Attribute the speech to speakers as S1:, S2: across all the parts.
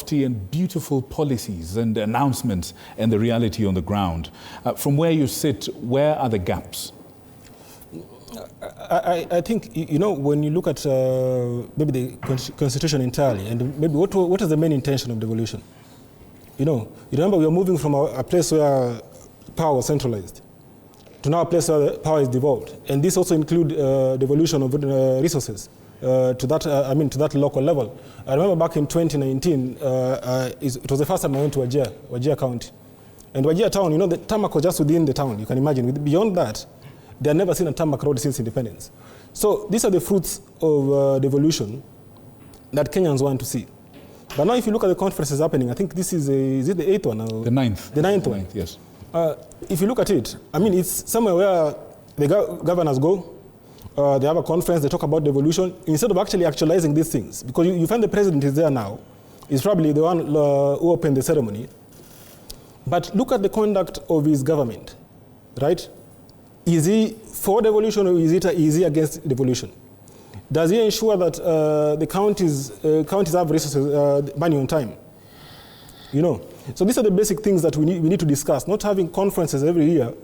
S1: lofty and beautiful policies and announcements and the reality on the ground. From where you sit, where are the gaps?
S2: I think, you know, when you look at maybe the Constitution entirely, and maybe what is the main intention of devolution? You know, you remember we are moving from a place where power was centralized to now a place where power is devolved. And this also includes devolution of resources to that local level. I remember back in 2019, it was the first time I went to Wajir County. And Wajir town, you know, the tarmac was just within the town, you can imagine. Beyond that, they have never seen a tarmac road since independence. So these are the fruits of devolution that Kenyans want to see. But now if you look at the conferences happening, I think this is it the 8th one? Or
S1: the 9th.
S2: The 9th one.
S1: Yes.
S2: If you look at it, I mean, it's somewhere where the governors go, they have a conference, they talk about devolution, instead of actually actualizing these things. Because you find the president is there now. He's probably the one who opened the ceremony. But look at the conduct of his government, right? Is he for devolution or is he against devolution? Does he ensure that the counties have resources, money on time? You know, so these are the basic things that we need to discuss. Not having conferences every year.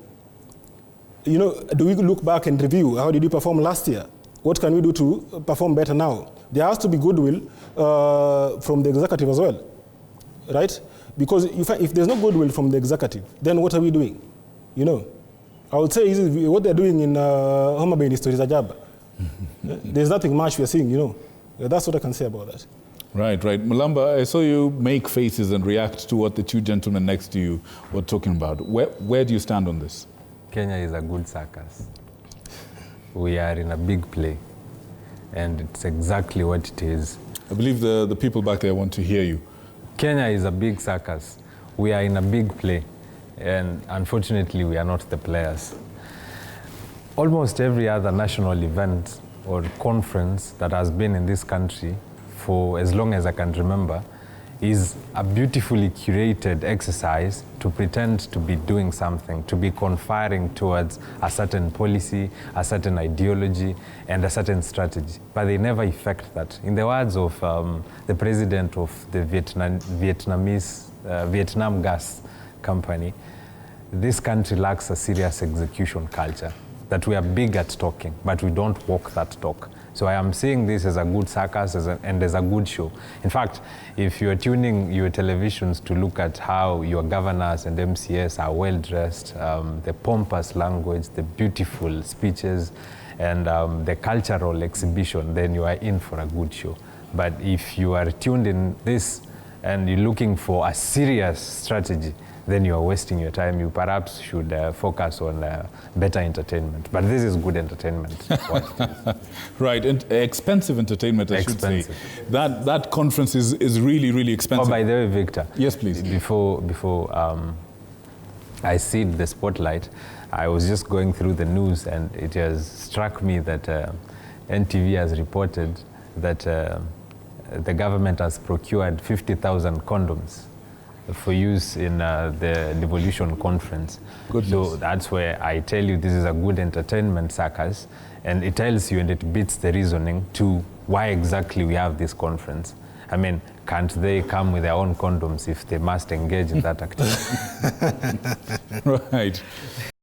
S2: You know, do we look back and review how did we perform last year? What can we do to perform better now? There has to be goodwill from the executive as well, right? Because if there's no goodwill from the executive, then what are we doing? You know, I would say what they're doing in Homa Bay is jaba. There's nothing much we're seeing, you know. That's what I can say about that.
S1: Right. Mulamba, I saw you make faces and react to what the two gentlemen next to you were talking about. Where do you stand on this?
S3: Kenya is a good circus. We are in a big play, and it's exactly what it is.
S1: I believe the people back there want to hear you.
S3: Kenya is a big circus. We are in a big play, and unfortunately, we are not the players. Almost every other national event or conference that has been in this country for as long as I can remember is a beautifully curated exercise to pretend to be doing something, to be conspiring towards a certain policy, a certain ideology, and a certain strategy. But they never effect that. In the words of the president of the Vietnam Gas Company, this country lacks a serious execution culture. That we are big at talking, but we don't walk that talk. So I am seeing this as a good circus and as a good show. In fact, if you're tuning your televisions to look at how your governors and MCS are well-dressed, the pompous language, the beautiful speeches, and the cultural exhibition, then you are in for a good show. But if you are tuned in this and you're looking for a serious strategy, then you are wasting your time. You perhaps should focus on better entertainment. But this is good entertainment.
S1: Right, and expensive entertainment, I should say. That conference is really, really expensive.
S3: Oh, by the way, Victor.
S1: Yes, please.
S3: Before I see the spotlight, I was just going through the news, and it has struck me that NTV has reported that the government has procured 50,000 condoms for use in the devolution conference.
S1: Goodness.
S3: So that's where I tell you this is a good entertainment circus, and it tells you and it beats the reasoning to why exactly we have this conference. I mean, can't they come with their own condoms if they must engage in that activity?
S1: Right.